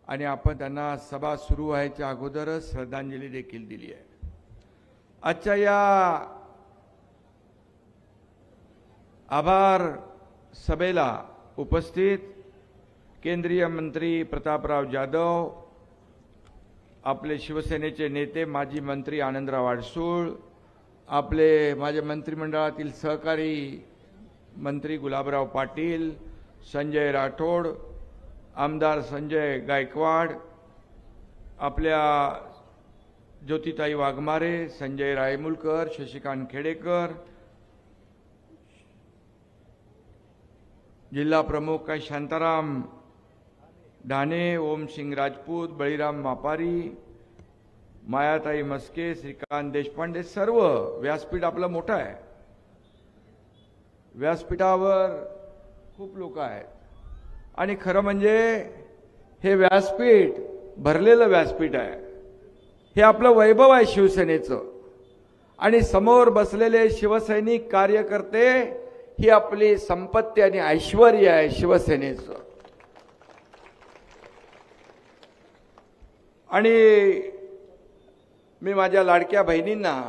आणि आपण त्यांना सभा सुरू व्हायच्या अगोदरच श्रद्धांजली देखील दिली आहे। आजच्या या आभार सभेला उपस्थित केंद्रीय मंत्री प्रतापराव जाधव, आपले शिवसेनेचे नेते माजी मंत्री आनंदराव अडसूळ, आपले माझे मंत्रिमंडळातील सहकारी मंत्री गुलाबराव पाटील, संजय राठोड, आमदार संजय गायकवाड, आपल्या ज्योतिताई वाघमारे, संजय रायमुलकर, शशिकांत खेडेकर, जिल्हा प्रमुख काही शांताराम ढाणे, ओमसिंग राजपूत, बळीराम मापारी, मायाताई मस्के, श्रीकांत देशपांडे, सर्व व्यासपीठ आपलं मोठं आहे। व्यासपीठावर खूप लोक आहेत आणि खरं म्हणजे हे व्यासपीठ भरलेलं व्यासपीठ आहे। हे आपलं वैभव आहे शिवसेनेचं आणि समोर बसलेले शिवसैनिक कार्यकर्ते ही आपली संपत्ती आणि ऐश्वर्य आहे शिवसेनेचं। आणि मी माझ्या लाडक्या बहिणींना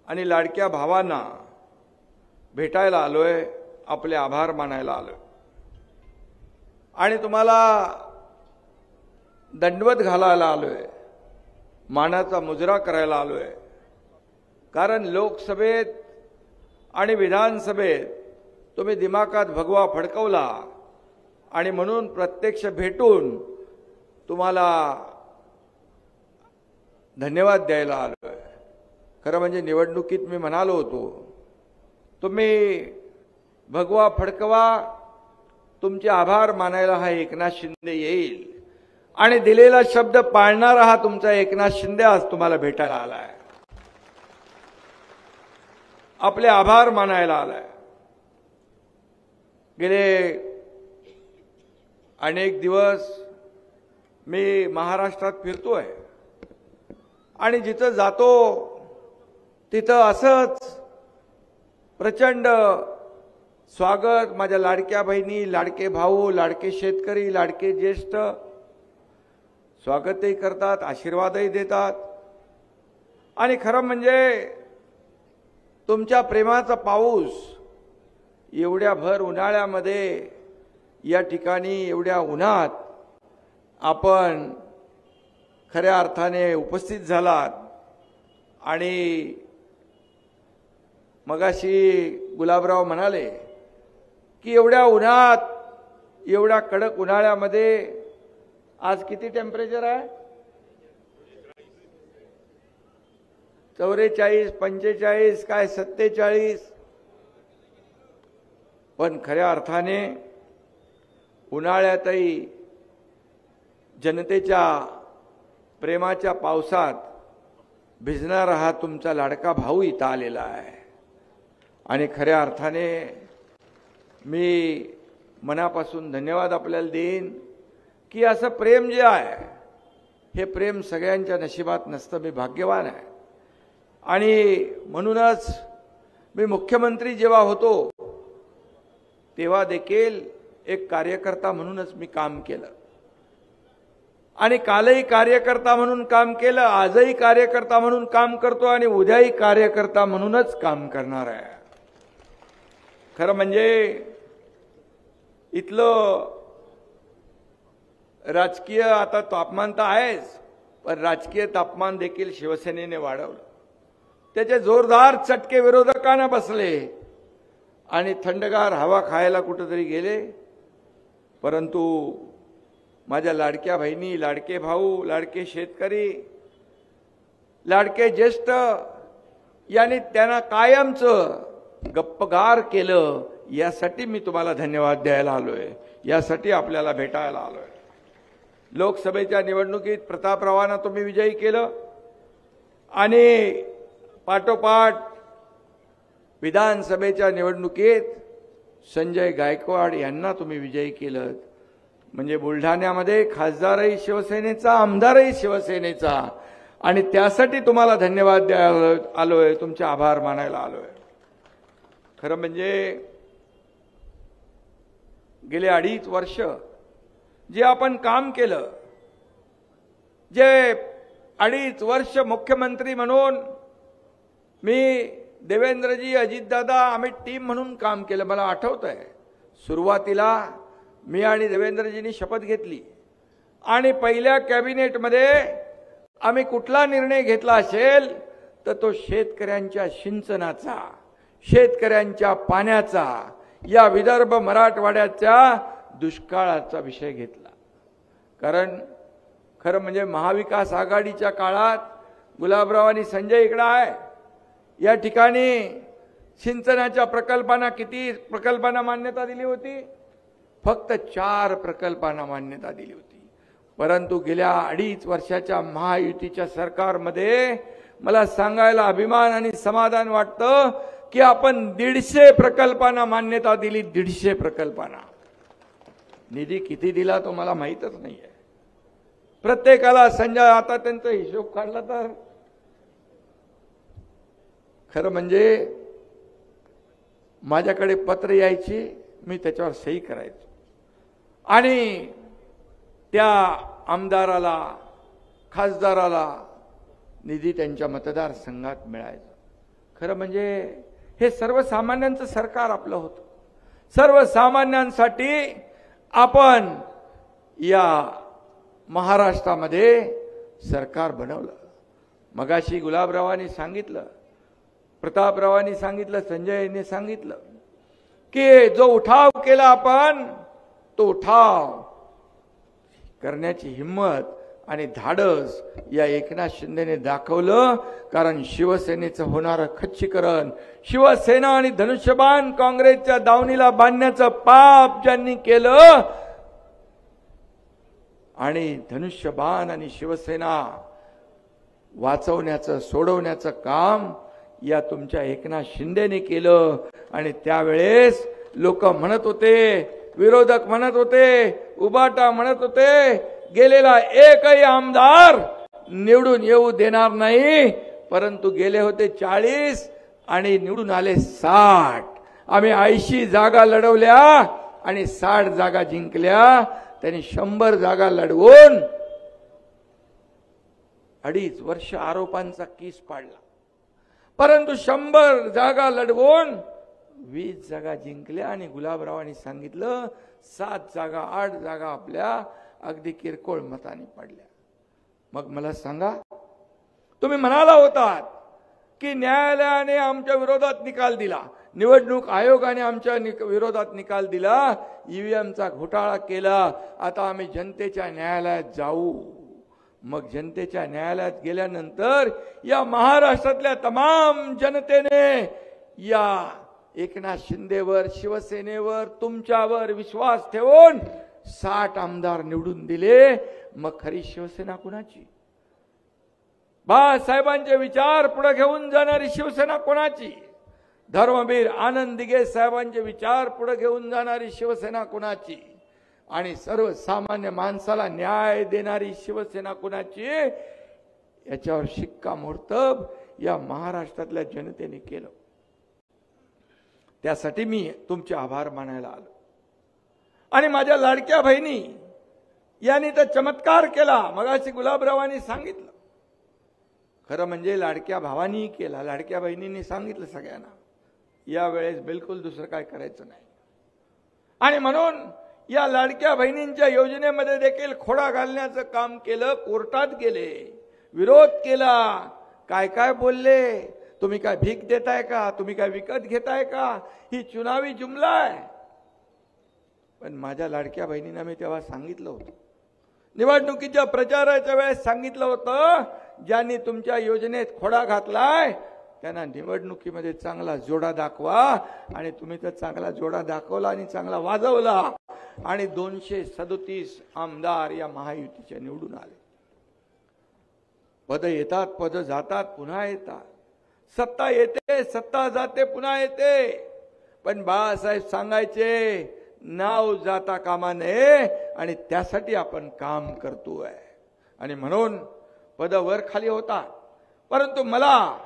आणि लाडक्या भावांना भेटायला आलोय, आपले आभार मानायला आलोय आणि तुम्हाला दंडवत घालायला आलोय, मानाचा मुजरा करायला आलोय। कारण लोकसभेत आणि विधानसभेत तुम्ही दिमागात भगवा फडकवला आणि म्हणून प्रत्यक्ष भेटून तुम्हाला धन्यवाद द्यायला आलोय। खरं म्हणजे निवडणुकीत मी म्हणालो होतो, तुम्ही भगवा फडकवा, तुमचे आभार मानायला हा एकनाथ शिंदे येईल आणि दिलेला शब्द पाळणारा हा तुमचा एकनाथ शिंदे आज तुम्हाला भेटायला आलाय, आपले आभार मानायला आलाय। गेले अनेक दिवस मी महाराष्ट्रात फिरतोय आणि जिथं जातो तिथं असंच प्रचंड स्वागत, माझ्या लाडक्या बहिणी, लाडके भाऊ, लाडके शेतकरी, लाडके ज्येष्ठ स्वागतही करतात, आशीर्वादही देतात। आणि खरं म्हणजे तुमच्या प्रेमाचा पाऊस एवढ्या भर उन्हाळ्यामध्ये या ठिकाणी एवढ्या उन्हात आपण खऱ्या अर्थाने उपस्थित झालात। आणि मगाशी गुलाबराव म्हणाले की एवढ्या उन्हात, एवढ्या कडक उन्हाळ्यामध्ये आज किती टेम्परेचर आहे? 44, 45 काय 47। पण खऱ्या अर्थाने उन्हाळ्यातही जनतेच्या प्रेमाच्या पावसात भिजणारा हा तुमचा लाडका भाऊ इथं आलेला आहे। आणि खऱ्या अर्थाने मी मनापासून धन्यवाद आपल्याला देईन की असं प्रेम जे आहे हे प्रेम सगळ्यांच्या नशिबात नसतं। मी भाग्यवान आहे आणि म्हणूनच मी मुख्यमंत्री जेव्हा होतो तेव्हा देखील एक कार्यकर्ता म्हणूनच मी काम केलं आणि कालही कार्यकर्ता म्हणून काम केलं, आजही कार्यकर्ता म्हणून काम करतो आणि उद्याही कार्यकर्ता म्हणूनच काम करणार आहे। खरं म्हणजे इथलं राजकीय आता तापमान तर आहेच, पण राजकीय तापमान देखील शिवसेनेने वाढवलं। त्याचे जोरदार चटके विरोधकांना बसले आणि थंडगार हवा खायला कुठेतरी गेले। परंतु माझ्या लाडक्या बहिणी, लाडके भाऊ, लाडके शेतकरी, लाडके ज्येष्ठ यांनी त्यांना कायमचं गप्पगार केलं। यासाठी मी तुम्हाला धन्यवाद द्यायला आलोय, यासाठी आपल्याला भेटायला आलोय। लोकसभेच्या निवडणुकीत प्रतापरावांना तुम्ही विजयी केलं आणि पाठोपाठ विधानसभेच्या निवडणुकीत संजय गायकवाड यांना तुम्ही विजयी केलं। म्हणजे बुलढाण्यामध्ये खासदारही शिवसेनेचा, आमदारही शिवसेनेचा आणि त्यासाठी तुम्हाला धन्यवाद द्यायला आलोय, तुमचे आभार मानायला आलोय। खरं म्हणजे गेले 2.5 वर्ष जे आपण काम केलं, जे 2.5 वर्ष मुख्यमंत्री म्हणून मी देवेंद्रजी, अजितदादा, आम्ही टीम म्हणून काम केलं. मला आठवतंय सुरुवातीला मी आणि देवेंद्रजींनी शपथ घेतली आणि पहिल्या कॅबिनेटमध्ये आम्ही कुठला निर्णय घेतला असेल तर तो शेतकऱ्यांच्या सिंचनाचा, शेतकऱ्यांच्या पाण्याचा, या विदर्भ मराठवाड्याच्या दुष्काळाचा विषय घेतला. कारण खरं म्हणजे महाविकास आघाडीच्या काळात गुलाबराव आणि संजय इकडे आहे, या ठिकाणी सिंचनाच्या प्रकल्पांना किती प्रकल्पांना मान्यता दिली होती? फक्त 4 प्रकल्पांना मान्यता दिली होती. परंतु गेल्या 2.5 वर्षाच्या महायुतीच्या सरकारमध्ये मला सांगायला अभिमान आणि समाधान वाटतं की आपण 150 प्रकल्पांना मान्यता दिली. 150 प्रकल्पांना. निधी किती दिला तो मला माहीतच नाहीये. प्रत्येकाला संजय आता त्यांचा हिशोब काढला तर खरं म्हणजे माझ्याकडे पत्र यायची, मी त्याच्यावर सही करायचो आणि त्या आमदाराला, खासदाराला निधी त्यांच्या मतदारसंघात मिळायचा. खरं म्हणजे हे सर्वसामान्यांचं सरकार आपलं होतं. सर्वसामान्यांसाठी आपण या महाराष्ट्रामध्ये सरकार बनवलं. मगाशी गुलाबरावांनी सांगितलं, प्रतापरावांनी सांगितलं, संजयने सांगितलं की जो उठाव केला आपण, तो उठाव करण्याची हिम्मत आणि धाडस या एकनाथ शिंदेने दाखवलं. कारण शिवसेनेचं होणारं खच्चीकरण, शिवसेना आणि धनुष्यबाण काँग्रेसच्या दावणीला बांधण्याचं पाप ज्यांनी केलं आणि धनुष्यबाण आणि शिवसेना वाचवण्याचं, सोडवण्याचं काम या तुमच्या एकनाथ शिंदेने केलं. आणि त्यावेळेस लोक म्हणत होते, विरोधक म्हणत होते, उबाटा म्हणत होते, गेलेला एकही आमदार निवडून येऊ देणार नाही. परंतु गेले होते 40 आणि निवडून आले 60. आम्ही 80 जागा लढवल्या आणि 60 जागा जिंकल्या. त्यांनी 100 जागा लढवून 2.5 वर्ष आरोपांचा कीस पाडला. परंतु 100 जागा लढवून 20 जागा जिंकल्या आणि गुलाबरावांनी सांगितलं 7 जागा, 8 जागा आपल्या अगदी किरकोळ मताने पडल्या. मग मला सांगा, तुम्ही म्हणाला होतात की न्यायालयाने आमच्या विरोधात निकाल दिला, निवडणूक आयोगाने आमच्या विरोधात निकाल दिला, ईव्हीएमचा घोटाळा केला, आता आम्ही जनतेच्या न्यायालयात जाऊ. मग जनतेच्या न्यायालयात गेल्यानंतर या महाराष्ट्रातल्या तमाम जनतेने या एकनाथ शिंदेवर, शिवसेनेवर, तुमच्यावर विश्वास ठेवून 60 आमदार निवडून दिले. मग खरी शिवसेना कोणाची? बाळासाहेबांचे विचार पुढे घेऊन जाणारी शिवसेना कोणाची? धर्मवीर आनंद दिघे साहेबांचे विचार पुढे घेऊन जाणारी शिवसेना कोणाची? आणि सर्वसामान्य माणसाला न्याय देणारी शिवसेना कोणाची? याच्यावर शिक्कामोर्तब या महाराष्ट्रातल्या जनतेने केलं. त्यासाठी मी तुमचे आभार मानायला आलो. आणि माझ्या लाडक्या बहिणी यांनी तर चमत्कार केला. मगाशी गुलाबरावांनी सांगितलं, खरं म्हणजे लाडक्या भावांनी केला, लाडक्या बहिणींनी सांगितलं सगळ्यांना, यावेळेस बिलकुल दुसरं काय करायचं नाही. आणि म्हणून या लाडक्या बहिणींच्या योजनेमध्ये देखील खोडा घालण्याचं काम केलं. कोर्टात गेले, विरोध केला, काय काय बोलले, तुम्ही काय भीक देताय का, तुम्ही काय विकत घेताय का, ही चुनावी जुमला आहे. पण माझ्या लाडक्या बहिणींना मी तेव्हा सांगितलं होतं, निवडणुकीच्या प्रचाराच्या वेळेस सांगितलं होतं, ज्यांनी तुमच्या योजनेत खोडा घातलाय त्यांना निवडणुकीमध्ये चांगला जोडा दाखवा. आणि तुम्ही तर चांगला जोडा दाखवला आणि चांगला वाजवला आणि 237 आमदार या महायुतीचे निवडून आले. पद येतात, पद जातात, पुन्हा येतात. सत्ता येते, सत्ता जाते, पुन्हा येते. पण बाळासाहेब सांगायचे, नाव जाता कामा नये. आणि त्यासाठी आपण काम करतोय. आणि म्हणून पद वर खाली होतात, परंतु मला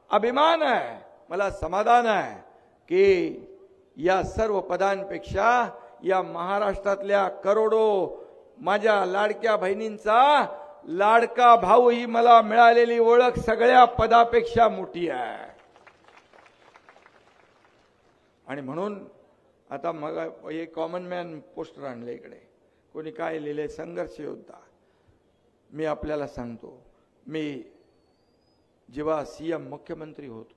अभिमान आहे, मला समाधान आहे की या सर्व पदांपेक्षा या महाराष्ट्रातल्या करोडो माझ्या लाडक्या बहिणींचा लाडका भाऊ ही मला मिळालेली ओळख सगळ्या पदापेक्षा मोठी आहे. आणि म्हणून आता मग एक कॉमन मॅन पोस्टर आणलं इकडे, कोणी काय लिहिले, संघर्ष योद्धा. मी आपल्याला सांगतो, मी जेव्हा सीएम मुख्यमंत्री होतो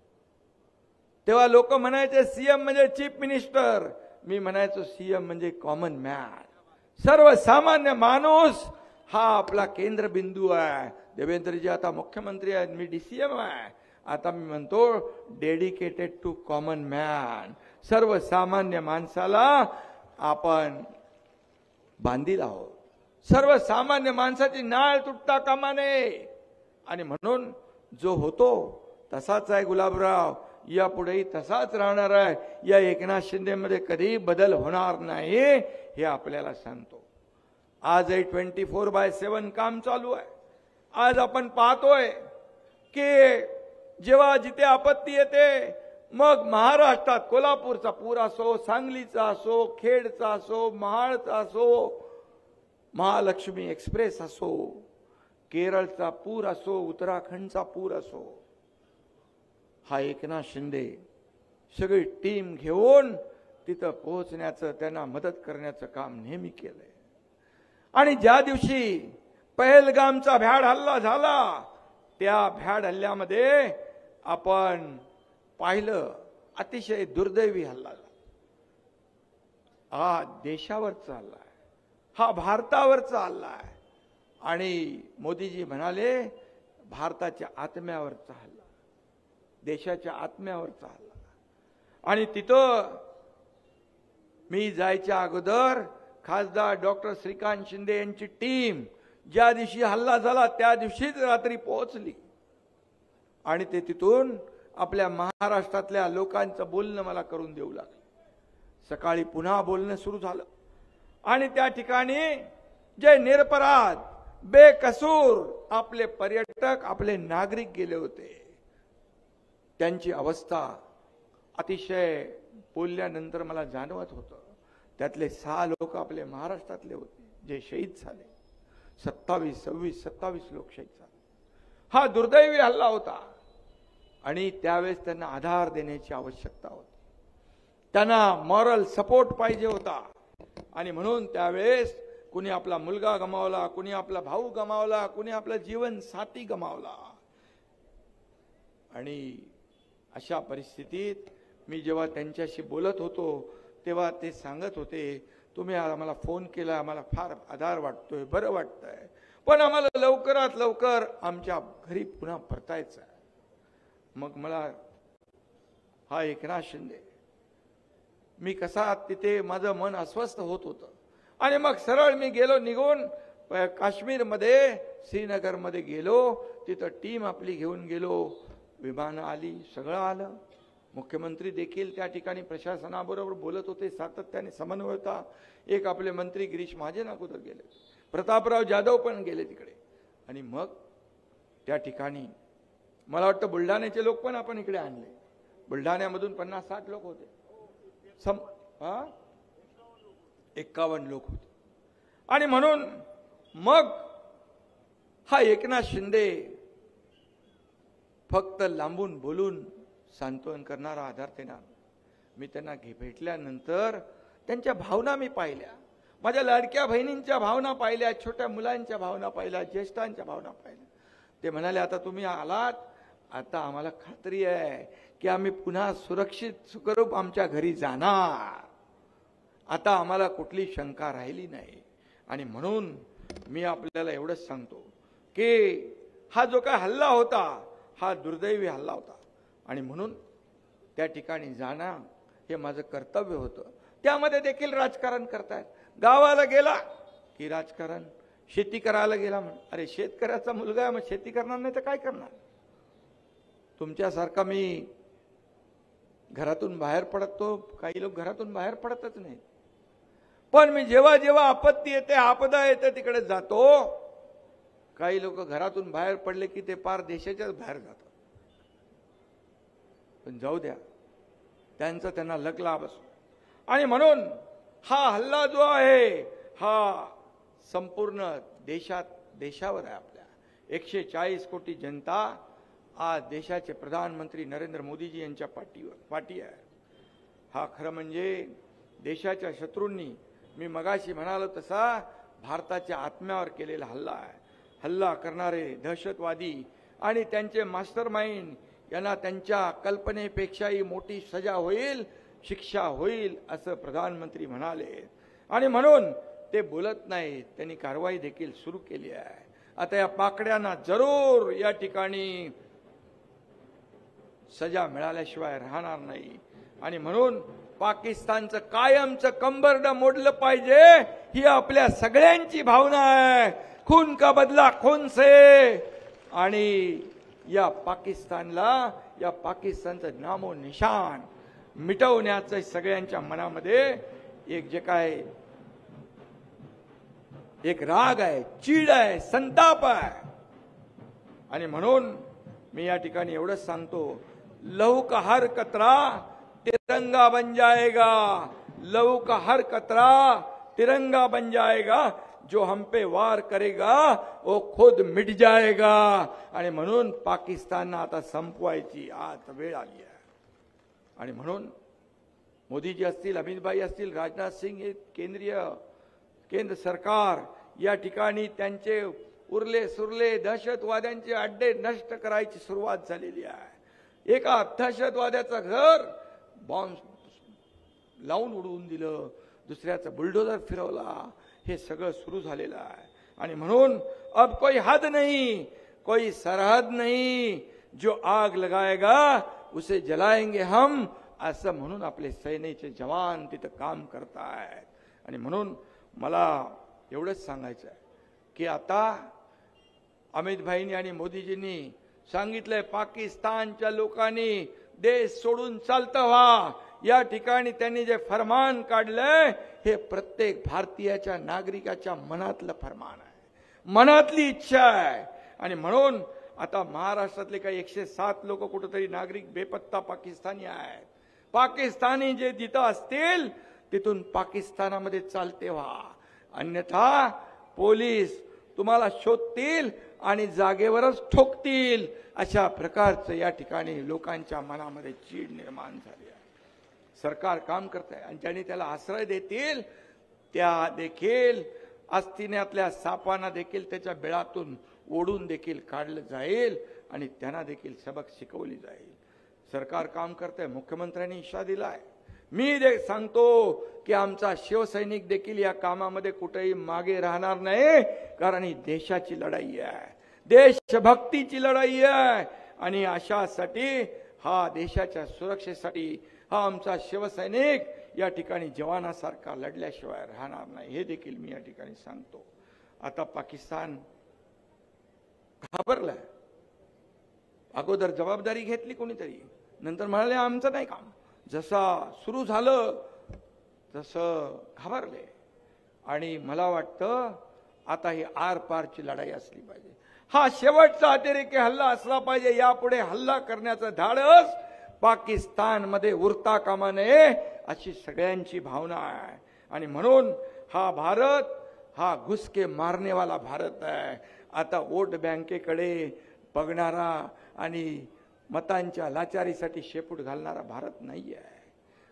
तेव्हा लोक म्हणायचे सीएम म्हणजे चीफ मिनिस्टर, मी म्हणायचो सीएम म्हणजे कॉमन मॅन, सर्वसामान्य माणूस हा आपला केंद्रबिंदू आहे. देवेंद्रजी आता मुख्यमंत्री आहेत, मी डीसीएम आहे. आता मी म्हणतो डेडिकेटेड टू कॉमन मॅन, सर्वसामान्य माणसाला आपण बांधील आहोत. सर्वसामान्य माणसाची नाळ तुटता कामा नये. आणि म्हणून जो होतो तसाच आहे गुलाबराव, यापुढेही तसाच राहणार आहे. या एकनाथ शिंदे मध्ये कधी बदल होणार नाही हे आपल्याला सांगतो. आजही 24/7 काम चालू आहे. आज आपण पाहतोय की जेव्हा जिथे आपत्ती येते, मग महाराष्ट्रात कोल्हापूरचा पूर असो, सांगलीचा असो, खेडचा असो, महाडचा असो, महालक्ष्मी एक्सप्रेस असो, केरळचा पूर असो, उत्तराखंडचा पूर असो, हा एकनाथ शिंदे सगळी टीम घेऊन तिथं पोहोचण्याचं, त्यांना मदत करण्याचं काम नेहमी केलंय. आणि ज्या दिवशी पहलगामचा भ्याड हल्ला झाला, त्या भ्याड हल्ल्यामध्ये आपण पाहिलं अतिशय दुर्दैवी हल्ला. हा देशावरचा हल्ला आहे, हा भारतावरचा हल्ला आहे. आणि मोदीजी म्हणाले भारताच्या आत्म्यावरचा हल्ला, देशाच्या आत्म्यावरचा हल्ला. आणि तिथं मी जायच्या अगोदर खासदार डॉक्टर श्रीकांत शिंदे यांची टीम ज्या दिवशी हल्ला झाला त्या दिवशीच रात्री पोहोचली. आणि ते तिथून आपल्या महाराष्ट्रातल्या लोकांचं बोलणं मला करून देऊ लागले. सकाळी पुन्हा बोलणं सुरू झालं. आणि त्या ठिकाणी जे निरपराध बेकसूर आपले पर्यटक, आपले नागरिक गेले होते, त्यांची अवस्था अतिशय बोलल्यानंतर मला जाणवत होतं. त्यातले 6 लोक आपले महाराष्ट्रातले होते जे शहीद झाले. 27 लोक शहीद झाले. हा दुर्दैवी हल्ला होता. आणि त्यावेळेस त्यांना आधार देण्याची आवश्यकता होती, त्यांना मॉरल सपोर्ट पाहिजे होता. आणि म्हणून त्यावेळेस कुणी आपला मुलगा गमावला, कुणी आपला भाऊ गमावला, कुणी आपला जीवन साथी गमावला. आणि अशा परिस्थितीत मी जेव्हा त्यांच्याशी बोलत होतो तेव्हा ते सांगत होते, तुम्ही आम्हाला फोन केला, आम्हाला फार आधार वाटतोय, बरं वाटतंय, पण आम्हाला लवकरात लवकर आमच्या घरी पुन्हा परतायचं आहे. मग मला हा एकनाथ शिंदे, मी कसा तिथे माझं मन अस्वस्थ होत होतं. आणि मग सरळ मी गेलो निघून काश्मीरमध्ये, श्रीनगरमध्ये गेलो. तिथं टीम आपली घेऊन गेलो. विमानं आली, सगळं आलं. मुख्यमंत्री देखील त्या ठिकाणी प्रशासनाबरोबर बोलत होते, सातत्याने समन्वय होता. एक आपले मंत्री गिरीश महाजन अगोदर गेले, प्रतापराव जाधव पण गेले तिकडे. आणि मग त्या ठिकाणी मला वाटतं बुलढाण्याचे लोक पण आपण इकडे आणले. बुलढाण्यामधून 50-60 लोक होते, 51 लोक होते. आणि म्हणून मग हा एकनाथ शिंदे फक्त लांबून बोलून सांत्वन करणारा, आधार देणार. मी त्यांना भेटल्यानंतर त्यांच्या भावना मी पाहिल्या, माझ्या लाडक्या बहिणींच्या भावना पाहिल्या, छोट्या मुलांच्या भावना पाहिल्या, ज्येष्ठांच्या भावना पाहिल्या. ते म्हणाले, आता तुम्ही आलात, आता आम्हाला खात्री आहे की आम्ही पुन्हा सुरक्षित सुखरूप आमच्या घरी जाणार. आता आम्हाला कुठली शंका राहिली नाही. आणि म्हणून मी आपल्याला एवढंच सांगतो की हा जो काय हल्ला होता हा दुर्दैवी हल्ला होता. आणि म्हणून त्या ठिकाणी जाणं हे माझं कर्तव्य होतं. त्यामध्ये देखील राजकारण करतायत. गावाला गेला की राजकारण, शेती करायला गेला म्हण, अरे शेतकऱ्याचा मुलगा आहे, मग शेती करणार नाही तर काय करणार. तुमच्यासारखा मी घरातून बाहेर पडतो, काही लोक घरातून बाहेर पडतच नाही. पण मी जेव्हा जेव्हा आपत्ती येते, आपदा येते, तिकडे जातो. काही लोक घरातून बाहेर पडले की ते पार देशाच्याच बाहेर जातात. पण जाऊ द्या, त्यांचा त्यांना लक लाभ असो. आणि म्हणून हा हल्ला जो आहे हा संपूर्ण देशावर आहे. आपल्या 140 कोटी जनता आज देशाचे प्रधानमंत्री नरेंद्र मोदीजी यांच्या पाठी आहे. हा खरं म्हणजे देशाच्या शत्रूंनी मी मगाशी म्हणालो तसा भारताच्या आत्म्यावर केलेला हल्ला आहे. हल्ला करणारे दहशतवादी आणि त्यांचे मास्टरमाइंड यांना त्यांच्या कल्पनेपेक्षाही मोठी सजा होईल, शिक्षा होईल असं प्रधानमंत्री म्हणाले. आणि म्हणून ते बोलत नाहीत, त्यांनी कारवाई देखील सुरू केली आहे. आता या पाकड्यांना जरूर या ठिकाणी सजा मिळाल्याशिवाय राहणार नाही. आणि म्हणून पाकिस्तानचं कायमचं कंबरड मोडलं पाहिजे ही आपल्या सगळ्यांची भावना आहे. खून का बदला खून से. आणि या पाकिस्तानचं नामो निशान मिटवण्याचं सगळ्यांच्या मनामध्ये एक राग आहे, चीड आहे, संताप आहे. आणि म्हणून मी या ठिकाणी एवढंच सांगतो, लहू का हर कतरा तिरंगा बन जाएगा. लहू का हर कतरा तिरंगा बन जाएगा. जो हम पे वार करेगा वो खुद मिट जाएगा. आणि म्हणून पाकिस्तानला आता संपवायची आज वेळ आली आहे. आणि म्हणून मोदीजी असतील, अमित भाई असतील, राजनाथ सिंह, केंद्र सरकार या ठिकाणी त्यांचे उरले सुरले दहशतवाद्यांचे अड्डे नष्ट करायची सुरुवात झालेली आहे. एका दहशतवाद्याचं घर बॉम्ब लावून उडवून दिलं, दुसऱ्याचं बुलडोजर फिरवला. हे सगळं सुरू झालेलं आहे. आणि म्हणून अब कोई हद नहीं, कोई सरहद नहीं. जो आग लगाएगा उसे जलाएंगे हम. असं म्हणून आपले सैन्याचे जवान तिथं काम करतायत. आणि म्हणून मला एवढंच सांगायचं आहे की आता अमित भाईंनी आणि मोदीजींनी सांगितलंय पाकिस्तानच्या लोकांनी देश सोडून चालतं व्हा. या ठिकाणी त्यांनी जे फरमान काढलंय हे प्रत्येक भारतीयाच्या नागरिकाच्या मनातलं फरमान आहे, मनातली इच्छा आहे. आणि म्हणून आता महाराष्ट्रातले काही 107 लोक कुठेतरी नागरिक बेपत्ता पाकिस्तानी आहेत. पाकिस्तानी जे जिथं असतील तिथून पाकिस्तानामध्ये चालते व्हा, अन्यथा पोलीस तुम्हाला शोधतील आणि जागेवरच ठोकतील. अशा प्रकारचं या ठिकाणी लोकांच्या मनामध्ये चीड निर्माण झाली आहे. सरकार काम करत आहे आणि ज्यांनी त्याला आश्रय देतील त्या देखील अस्तिन्यातल्या सापांना देखील त्याच्या बिळातून ओढून देखील काढलं जाईल आणि त्यांना देखील सबक शिकवली जाईल. सरकार काम करत आहे. मुख्यमंत्र्यांनी इशारा दिलाय. मी सांगतो की आमचा शिवसैनिक देखील या कामामध्ये कुठेही मागे राहणार नाही, कारण ही देशाची लढाई आहे, देशभक्तीची लढाई आहे. आणि अशासाठी हा देशाच्या सुरक्षेसाठी हा आमचा शिवसैनिक या ठिकाणी जवानासारखा लढल्याशिवाय राहणार नाही, हे देखील मी या ठिकाणी सांगतो. आता पाकिस्तान घाबरलाय. अगोदर जबाबदारी घेतली कोणीतरी, नंतर म्हणाले आमचं नाही काम. जसा सुरू झालं तसं घाबरले. आणि मला वाटतं आता ही आरपारची लढाई असली पाहिजे. हा शेवटचा अतिरेकी हल्ला असला पाहिजे. यापुढे हल्ला करण्याचं धाडस पाकिस्तानमध्ये उरता कामा नये अशी सगळ्यांची भावना आहे. आणि म्हणून हा भारत हा घुसके मारनेवाला भारत आहे. आता वोट बँकेकडे बघणारा आणि मतांच्या लाचारीसाठी शेपूट घालणारा भारत नाही आहे.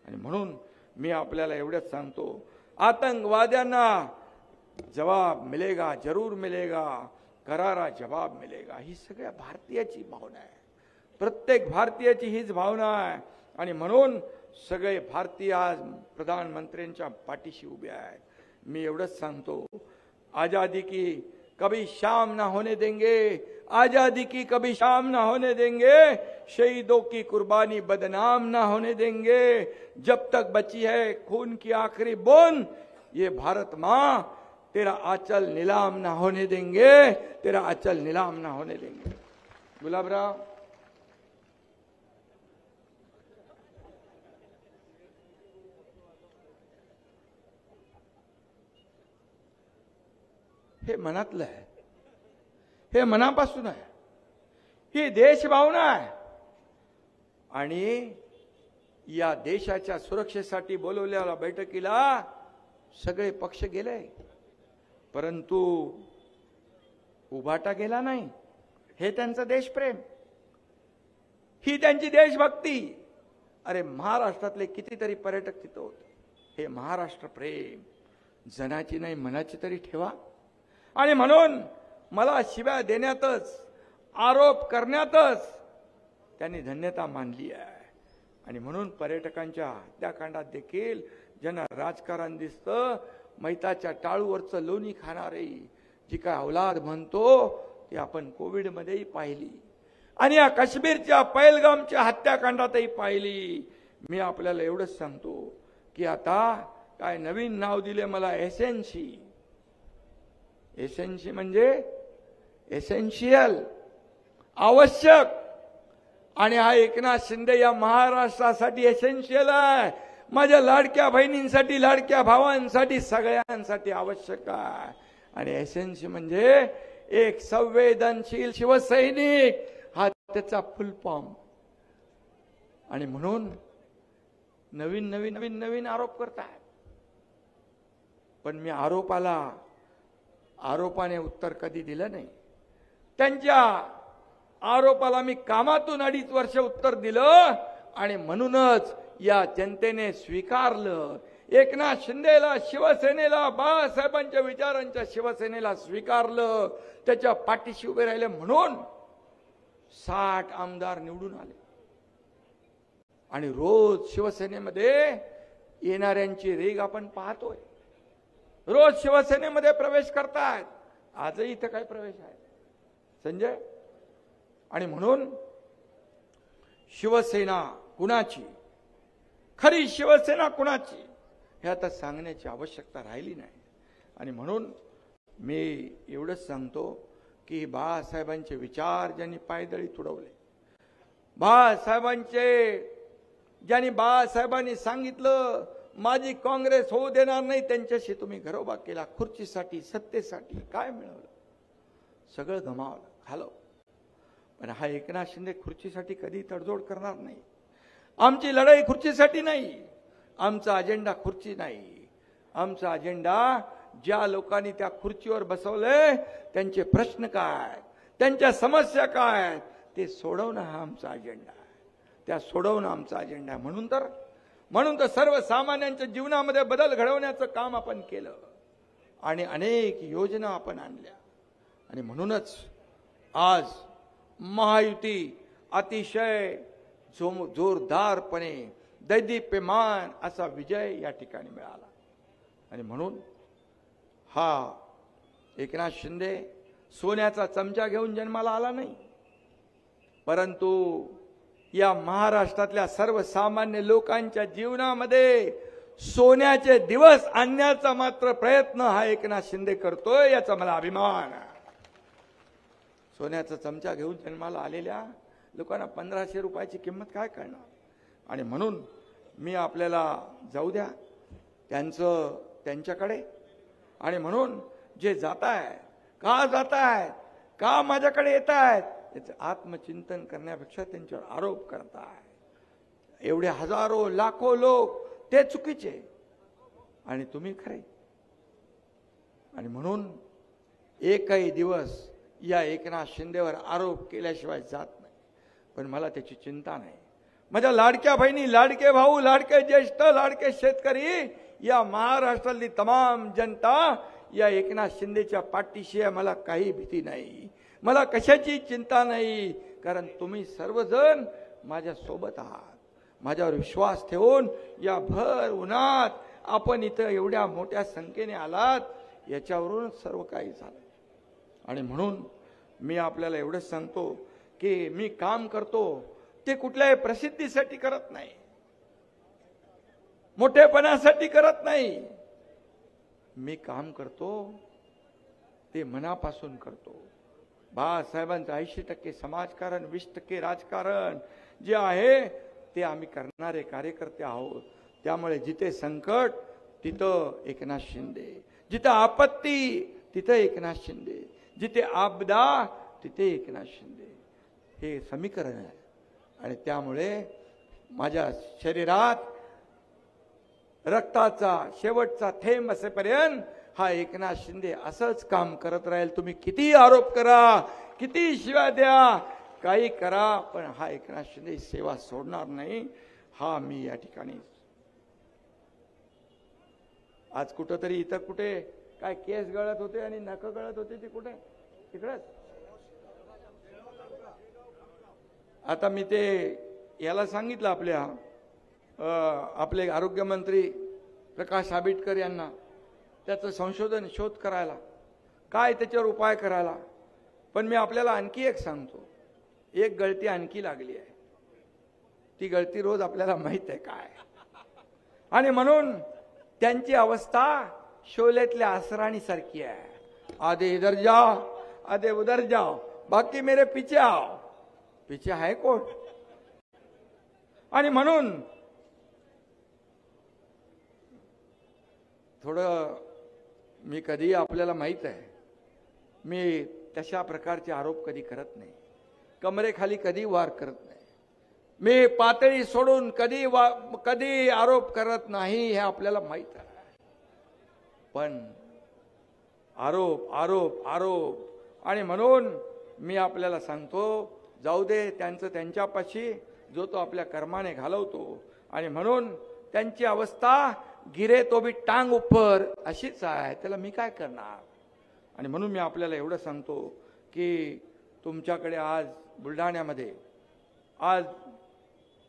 आणि म्हणून मी आपल्याला एवढंच सांगतो, आतंकवाद्यांना जवाब मिलेगा, जरूर मिलेगा, करारा जवाब मिलेगा. ही सगळ्या भारतीयाची भावना आहे, प्रत्येक भारतीयाची हीच भावना आहे. आणि म्हणून सगळे भारतीय आज प्रधानमंत्र्यांच्या पाठीशी उभे आहेत. मी एवढंच सांगतो, आजादी की कभी शाम ना होने देंगे, आजादी की कभी शाम ना होने देंगे, शहीदों की कुर्बानी बदनाम ना होने देंगे. जब तक बची है खून की आखिरी बूंद, ये भारत माँ तेरा आंचल नीलाम ना होने देंगे, तेरा आंचल नीलाम ना होने देंगे. गुलाबराव, हे मनातलं आहे, हे मनापासून आहे, ही देशभावना आहे. आणि या देशाच्या सुरक्षेसाठी बोलवलेल्या बैठकीला सगळे पक्ष गेले. परंतु उभाटा गेला नाही. हे त्यांचं देशप्रेम, ही त्यांची देशभक्ती. अरे महाराष्ट्रातले कितीतरी पर्यटक तिथं होते. हे महाराष्ट्र प्रेम जनाची नाही मनाची तरी ठेवा. आणि म्हणून मला शिव्या देण्यातच, आरोप करण्यातच त्यांनी धन्यता मानली आहे. आणि म्हणून पर्यटकांच्या हत्याकांडात देखील ज्यांना राजकारण दिसतं, मैताच्या टाळूवरचं लोणी खाणारे जी काय औलाद म्हणतो ती आपण कोविडमध्येही पाहिली आणि या काश्मीरच्या पहलगामच्या हत्याकांडातही पाहिली. मी आपल्याला एवढंच सांगतो की आता काय नवीन नाव दिले मला एसेन्सी. एसेन्सी म्हणजे एसेन्शियल, आवश्यक. आणि हा एकनाथ शिंदे या महाराष्ट्रासाठी एसेन्शियल आहे. माझ्या लाडक्या बहिणींसाठी, लाडक्या भावांसाठी, सगळ्यांसाठी आवश्यक आहे. आणि एसेन्सी म्हणजे एक संवेदनशील शिवसैनिक, हा त्याचा फुल फॉर्म. आणि म्हणून नवीन नवीन नवीन नवीन आरोप करतायत. पण मी आरोपाने उत्तर कधी दिलं नाही. त्यांच्या आरोपाला मी कामातून 2.5 वर्ष उत्तर दिलं. आणि म्हणूनच या जनतेने स्वीकारलं. एकनाथ शिंदेला, शिवसेनेला, बाळासाहेबांच्या विचारांच्या शिवसेनेला स्वीकारलं. त्याच्या पाठीशी उभे राहिले म्हणून 60 आमदार निवडून आले. आणि रोज शिवसेनेमध्ये येणाऱ्यांची रेग आपण पाहतोय. रोज शिवसेनेमध्ये प्रवेश करतायत. आजही इथं काय प्रवेश आहे संजय? आणि म्हणून शिवसेना कुणाची, खरी शिवसेना कुणाची, हे आता सांगण्याची आवश्यकता राहिली नाही. आणि म्हणून मी एवढंच सांगतो की बाळासाहेबांचे विचार ज्यांनी पायदळी तुडवले, ज्यांनी बाळासाहेबांनी सांगितलं माझी काँग्रेस होऊ देणार नाही, त्यांच्याशी तुम्ही घरोबा केला. खुर्चीसाठी, सत्तेसाठी काय मिळवलं? सगळं गमावलं, खालो. पण हा एकनाथ शिंदे खुर्चीसाठी कधी तडजोड करणार नाही. आमची लढाई खुर्चीसाठी नाही. आमचा अजेंडा खुर्ची नाही. आमचा अजेंडा ज्या लोकांनी त्या खुर्चीवर बसवले त्यांचे प्रश्न काय, त्यांच्या समस्या काय, ते सोडवणं हा आमचा अजेंडा आहे. त्या सोडवणं आमचा अजेंडा आहे. म्हणून तर सर्वसामान्यांच्या जीवनामध्ये बदल घडवण्याचं काम आपण केलं आणि अनेक योजना आपण आणल्या. आणि म्हणूनच आज महायुती अतिशय जोरदारपणे दैदीप्यमान असा विजय या ठिकाणी मिळाला. आणि म्हणून हा एकनाथ शिंदे सोन्याचा चमचा घेऊन जन्माला आला नाही, परंतु या महाराष्ट्रातल्या सर्वसामान्य लोकांच्या जीवनामध्ये सोन्याचे दिवस आणण्याचा मात्र प्रयत्न हा एकनाथ शिंदे करतोय, याचा मला अभिमान आहे. सोन्याचा चमचा घेऊन जन्माला आलेल्या लोकांना 1500 रुपयाची किंमत काय करणार? आणि म्हणून मी आपल्याला जाऊ द्या त्यांच्याकडे. आणि म्हणून जे जाताय, का जाताय, का माझ्याकडे येत आहेत, याचं आत्मचिंतन करण्यापेक्षा त्यांच्यावर आरोप करताय. एवढे हजारो लाखो लोक ते चुकीचे आणि तुम्ही खरे. आणि म्हणून एकही दिवस या एकनाथ शिंदेवर आरोप केल्याशिवाय जात नाही. पण मला त्याची चिंता नाही. माझ्या लाडक्या बहिणी, लाडके भाऊ, लाडके ज्येष्ठ, लाडके शेतकरी, या महाराष्ट्रातली तमाम जनता या एकनाथ शिंदेच्या पाठीशी आहे. मला काही भीती नाही, मला कशाची चिंता नाही, कारण तुम्ही सर्वजण माझ्या सोबत आहात. माझ्यावर विश्वास ठेवून या भर उन्हात आपण इथं एवढ्या मोठ्या संख्येने आलात, याच्यावरून सर्व काही झालं. आणि म्हणून मी आपल्याला एवढंच सांगतो की मी काम करतो ते कुठल्याही प्रसिद्धीसाठी करत नाही, मोठेपणासाठी करत नाही. मी काम करतो ते मनापासून करतो. बाळासाहेबांचं 80% समाजकारण, 20% राजकारण जे आहे ते आम्ही करणारे कार्यकर्ते आहोत. त्यामुळे जिथे संकट तिथं एकनाथ शिंदे, जिथे आपत्ती तिथं एकनाथ शिंदे, जिथे आपदा तिथे एकनाथ शिंदे, हे समीकरण आहे. आणि त्यामुळे माझ्या शरीरात रक्ताचा शेवटचा थेंब असेपर्यंत हा एकनाथ शिंदे असंच काम करत राहील. तुम्ही किती आरोप करा, किती शिव्या द्या, काही करा, पण हा एकनाथ शिंदे सेवा सोडणार नाही. हा मी या ठिकाणी आज कुठंतरी इथं कुठे काय केस गळत होते आणि नख गळत होते ते कुठे तिकडेच. आता मी ते याला सांगितलं आपले आरोग्यमंत्री प्रकाश आंबेडकर यांना त्याचं संशोधन शोध करायला, काय त्याच्यावर उपाय करायला. पण मी आपल्याला आणखी एक सांगतो, एक गळती आणखी लागली आहे. ती गळती रोज आपल्याला माहित आहे काय, आणि म्हणून त्यांची अवस्था शोलेतल्या असराणी सारखी आहे. आधे इधर जाओ, आधे उधर जाओ, बाकी मेरे पीछे आओ. पीछे आहे कोण? आणि म्हणून थोडं मी कधी आपल्याला माहित आहे, मी तशा प्रकारचे आरोप कधी करत नाही, कमरेखाली कधी वार करत नाही, मी पातळी सोडून कधी आरोप करत नाही, हे आपल्याला माहित आहे. पण आरोप आरोप आरोप, आणि म्हणून मी आपल्याला सांगतो, जाऊ दे त्यांचं त्यांच्यापाशी, जो तो आपल्या कर्माने घालवतो. आणि म्हणून त्यांची अवस्था गिरे तो भी टांग ऊपर अशीच आहे, त्याला मी काय करणार. आणि म्हणून मी आपल्याला एवढं सांगतो की तुमच्याकडे आज बुलढाण्यामध्ये आज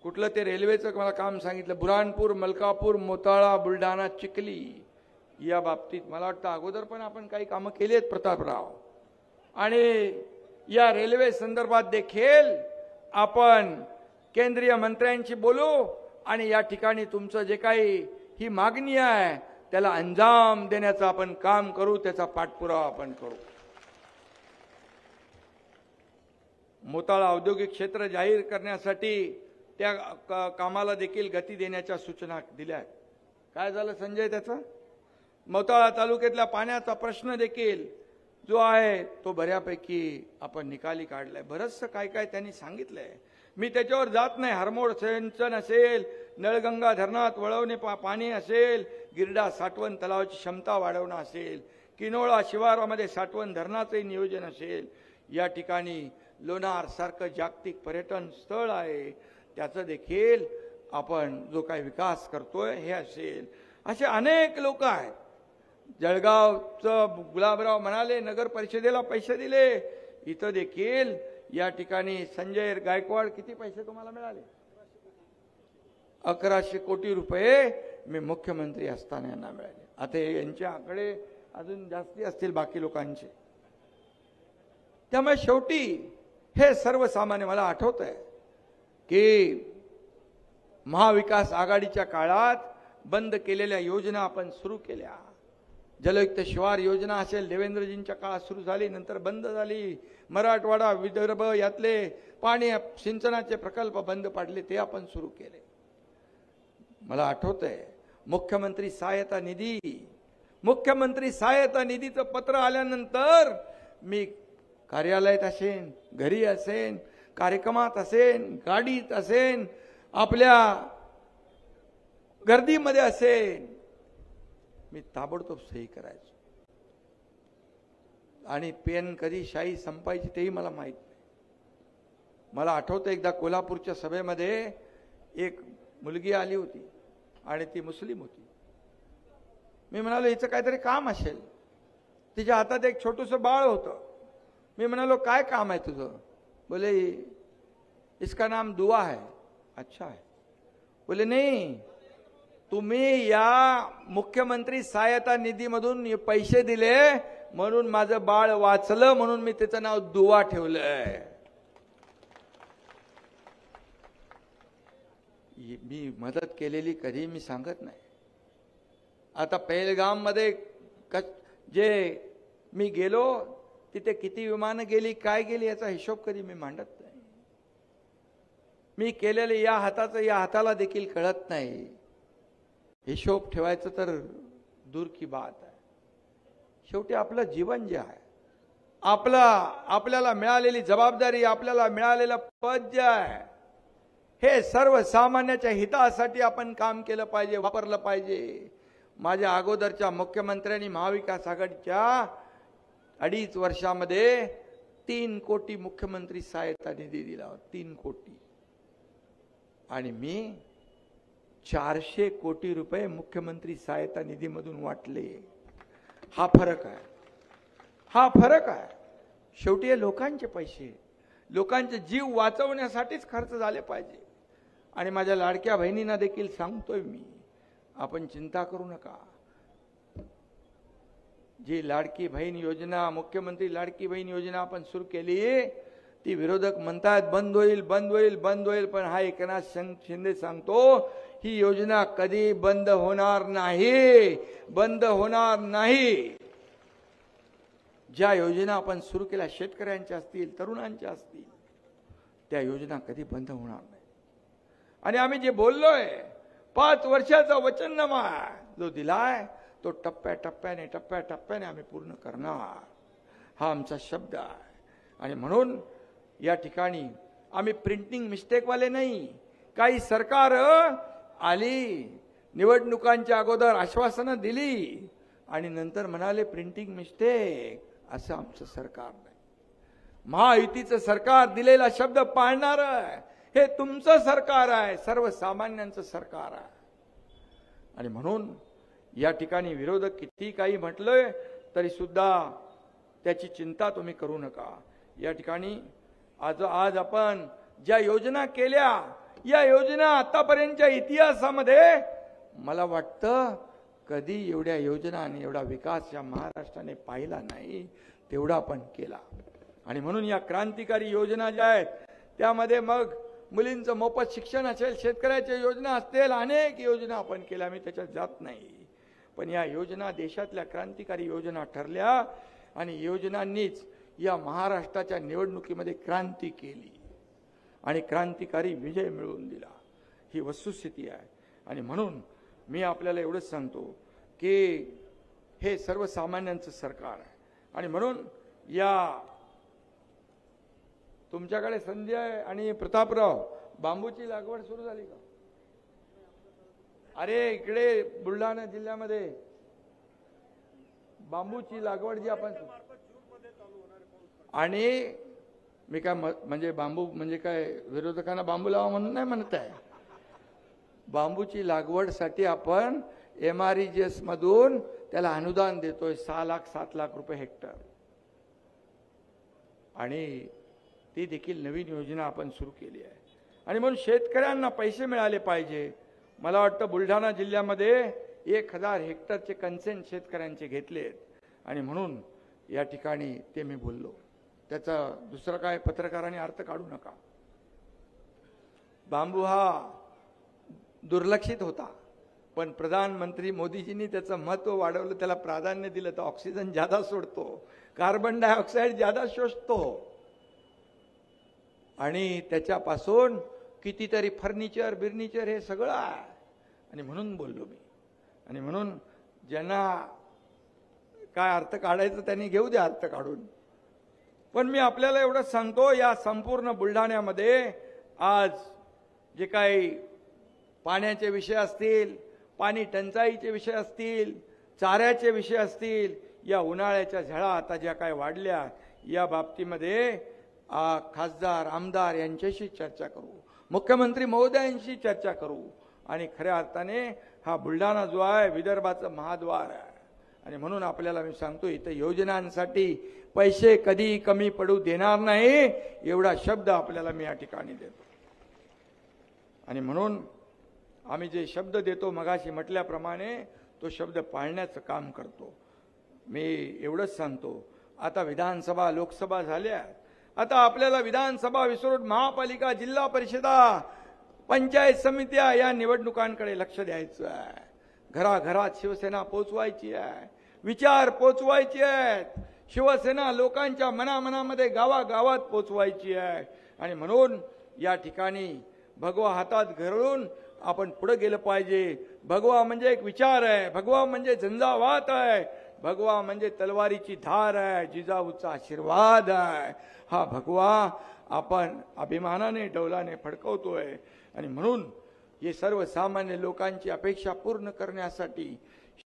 कुठलं ते रेल्वेचं मला काम सांगितलं, बुऱ्हाणपूर, मलकापूर, मोताळा, बुलढाणा, चिखली, या बाबतीत मला वाटतं अगोदर पण आपण काही कामं केली आहेत प्रतापराव, आणि या रेल्वे संदर्भात देखील आपण केंद्रीय मंत्र्यांशी बोलू, आणि या ठिकाणी तुमचं जे काही ही मागणी आहे त्याला अंजाम देण्याचं आपण काम करू, त्याचा पाठपुरावा आपण करू. मोताळा औद्योगिक क्षेत्र जाहीर करण्यासाठी त्या कामाला देखील गती देण्याच्या सूचना दिल्या. काय झालं संजय त्याचं? मोताळा तालुक्यातल्या पाण्याचा प्रश्न देखील जो आहे तो बऱ्यापैकी आपण निकाली काढलाय. बरंचसं काय काय त्यांनी सांगितलंय, मी त्याच्यावर जात नाही. हरमोड सिंचन असेल, नळगंगा धरणात वळवणे पाणी असेल, गिरडा साठवण तलावाची क्षमता वाढवणं असेल, किनोळा शिवारामध्ये साठवण धरणाचंही नियोजन असेल, या ठिकाणी लोणार सारखं जागतिक पर्यटन स्थळ आहे त्याचं देखील आपण जो काही विकास करतोय हे असेल, असे अनेक लोक आहेत. जळगावचं गुलाबराव म्हणाले नगर परिषदेला पैसे दिले, इथं देखील या ठिकाणी संजय गायकवाड किती पैसे तुम्हाला मिळाले? 1100 कोटी रुपये मी मुख्यमंत्री असताना यांना मिळाले. आता यांचे आकडे अजून जास्ती असतील बाकी लोकांचे. त्यामुळे शेवटी हे सर्वसामान्य, मला आठवत आहे की महाविकास आघाडीच्या काळात बंद केलेल्या योजना आपण सुरू केल्या. जलयुक्त शिवार योजना असेल, देवेंद्रजींच्या काळात सुरू झाली, नंतर बंद झाली. मराठवाडा, विदर्भ यातले पाणी सिंचनाचे प्रकल्प बंद पडले, ते आपण सुरू केले. मला आठवत आहे मुख्यमंत्री सहायता निधीचं पत्र आल्यानंतर मी कार्यालयात असेन, घरी असेन, कार्यक्रमात असेन, गाडीत असेन, आपल्या गर्दीमध्ये असेन, मी ताबडतोब सही करायचो. आणि पेन कधी शाई संपायची तेही मला माहित नाही. मला आठवतं एकदा कोल्हापूरच्या सभेमध्ये एक मुलगी आली होती आणि ती मुस्लिम होती. मी म्हणालो हिचं काहीतरी काम असेल. तिच्या हातात एक छोटूसं बाळ होतं. मी म्हणालो काय काम आहे तुझं? बोले इसका नाम दुआ है. अच्छा है. बोले नहीं, तुम्ही या मुख्यमंत्री सहायता निधीमधून पैसे दिले म्हणून माझं बाळ वाचलं, म्हणून मी त्याचं नाव दुआ ठेवलंय. मी मदत केलेली कधी मी सांगत नाही. आता पहलगाम मध्ये जे मी गेलो तिथे किती विमानं गेली, काय गेली, याचा हिशोब कधी मी मांडत नाही. मी केलेले या हाताचं या हाताला देखील कळत नाही. हिशोब ठेवायचं तर दूर की बात आहे. शेवटी आपलं जीवन जे आहे, आपल्याला मिळालेली जबाबदारी, आपल्याला मिळालेलं पद जे आहे, हे सर्वसामान्याच्या हितासाठी आपण काम केलं पाहिजे, वापरलं पाहिजे. माझ्या अगोदरच्या मुख्यमंत्र्यांनी महाविकास आघाडीच्या 2.5 वर्षामध्ये 3 कोटी मुख्यमंत्री सहायता निधी दिला, 3 कोटी, आणि मी 400 कोटी रुपये मुख्यमंत्री सहायता निधीमधून वाटले. हा फरक आहे, हा फरक आहे. शेवटी हे लोकांचे पैसे, लोकांचे जीव वाचवण्यासाठीच खर्च झाले पाहिजे. आणि माझ्या लाडक्या बहिणींना देखील सांगतोय मी, आपण चिंता करू नका. जी लाडकी बहीण योजना, मुख्यमंत्री लाडकी बहीण योजना आपण सुरू केली, ती विरोधक म्हणतात बंद होईल, बंद होईल, बंद होईल. पण हा एकनाथ शिंदे सांगतो ही योजना कधी बंद होणार नाही, बंद होणार नाही. ज्या योजना आपण सुरू केल्या शेतकऱ्यांच्या असतील, तरुणांच्या असतील, त्या योजना कधी बंद होणार नाही. आणि आम्ही जे बोललोय 5 वर्षाचा वचननामा जो दिलाय तो टप्प्याटप्प्याने आम्ही पूर्ण करणार, हा आमचा शब्द आहे. आणि म्हणून या ठिकाणी आम्ही प्रिंटिंग मिस्टेकवाले नाही. काही सरकार आली, निवडणुकांच्या अगोदर आश्वासनं दिली आणि नंतर म्हणाले प्रिंटिंग मिस्टेक. असं आमचं सरकार नाही. महायुतीचं सरकार दिलेला शब्द पाळणार आहे. हे तुमचं सरकार आहे, सर्वसामान्यांचं सरकार आहे. आणि म्हणून या ठिकाणी विरोधक किती काही म्हटलंय तरी सुद्धा त्याची चिंता तुम्ही करू नका. या ठिकाणी आज आपण ज्या योजना केल्या, या योजना आतापर्यंतच्या इतिहासामध्ये मला वाटतं कधी एवढ्या योजना आणि एवढा विकास या महाराष्ट्राने पाहिला नाही, तेवढा आपण केला. आणि म्हणून या क्रांतिकारी योजना ज्या आहेत त्यामध्ये मग मुलींचं मोफत शिक्षण असेल, शेतकऱ्याच्या योजना असतील, अनेक योजना आपण केल्या, मी त्याच्यात जात नाही. पण या योजना देशातल्या क्रांतिकारी योजना ठरल्या आणि योजनांनीच या महाराष्ट्राच्या निवडणुकीमध्ये क्रांती केली आणि क्रांतिकारी विजय मिळवून दिला. ही वस्तुस्थिती आहे. आणि म्हणून मी आपल्याला एवढंच सांगतो की हे सर्वसामान्यांचं सरकार आहे. आणि म्हणून या तुमच्याकडे संजय आणि प्रतापराव बांबूची लागवड सुरू झाली का? अरे इकडे बुलढाणा जिल्ह्यामध्ये बांबूची लागवड जी आपण, आणि मी काय म्हणजे बांबू म्हणजे काय विरोधकांना बांबू लावा म्हणून नाही म्हणत आहे. बांबूची लागवडसाठी आपण MREGS मधून त्याला अनुदान देतोय 6 लाख 7 लाख रुपये हेक्टर. आणि ती देखील नवीन योजना आपण सुरू केली आहे. आणि म्हणून शेतकऱ्यांना पैसे मिळाले पाहिजे. मला वाटतं बुलढाणा जिल्ह्यामध्ये 1000 हेक्टरचे कन्सेंट शेतकऱ्यांचे घेतलेत. आणि म्हणून या ठिकाणी ते मी बोललो. त्याचा दुसरा काय पत्रकारांनी अर्थ काढू नका. बांबू हा दुर्लक्षित होता, पण प्रधानमंत्री मोदीजींनी त्याचं महत्त्व वाढवलं, त्याला प्राधान्य दिलं तर ऑक्सिजन ज्यादा सोडतो, कार्बन डायऑक्साईड ज्यादा शोषतो आणि त्याच्यापासून कितीतरी फर्निचर बिर्निचर हे सगळं आहे. आणि म्हणून बोललो मी. आणि म्हणून ज्यांना काय अर्थ काढायचं त्यांनी घेऊ द्या अर्थ काढून. पण मी आपल्याला एवढंच सांगतो, या संपूर्ण बुलढाण्यामध्ये आज जे काही पाण्याचे विषय असतील, पाणी टंचाईचे विषय असतील, चाऱ्याचे विषय असतील, या उन्हाळ्याच्या झळा आता ज्या काय वाढल्या, या बाबतीमध्ये खासदार आमदार यांच्याशी चर्चा करू, मुख्यमंत्री महोदयांशी चर्चा करू. आणि खऱ्या अर्थाने हा बुलढाणा जो आहे विदर्भाचं महाद्वार आहे. आणि म्हणून आपल्याला मी सांगतो इथं योजनांसाठी पैसे कधी कमी पडू देणार नाही, एवढा शब्द आपल्याला मी या ठिकाणी देतो. आणि म्हणून आम्ही जे शब्द देतो मगाशी म्हटल्याप्रमाणे तो शब्द पाळण्याचं काम करतो. मी एवढंच सांगतो, आता विधानसभा लोकसभा झाल्या, आता आपल्याला विधानसभा विसरून महापालिका, जिल्हा परिषदा, पंचायत समित्या या निवडणुकांकडे लक्ष द्यायचं आहे. घराघरात शिवसेना पोचवायची आहे, विचार पोचवायचे आहेत. शिवसेना लोकांच्या मनामनामध्ये गावागावात पोचवायची आहे. आणि म्हणून या ठिकाणी भगवा हातात घालून आपण पुढे गेलं पाहिजे. भगवा म्हणजे एक विचार आहे, भगवा म्हणजे झंझावात आहे, भगवा म्हणजे तलवारीची धार आहे, जिजाऊचा आशीर्वाद आहे. हा भगवा आपण अभिमानाने डौलाने फडकवतोय. आणि म्हणून हे सर्वसामान्य लोकांची अपेक्षा पूर्ण करण्यासाठी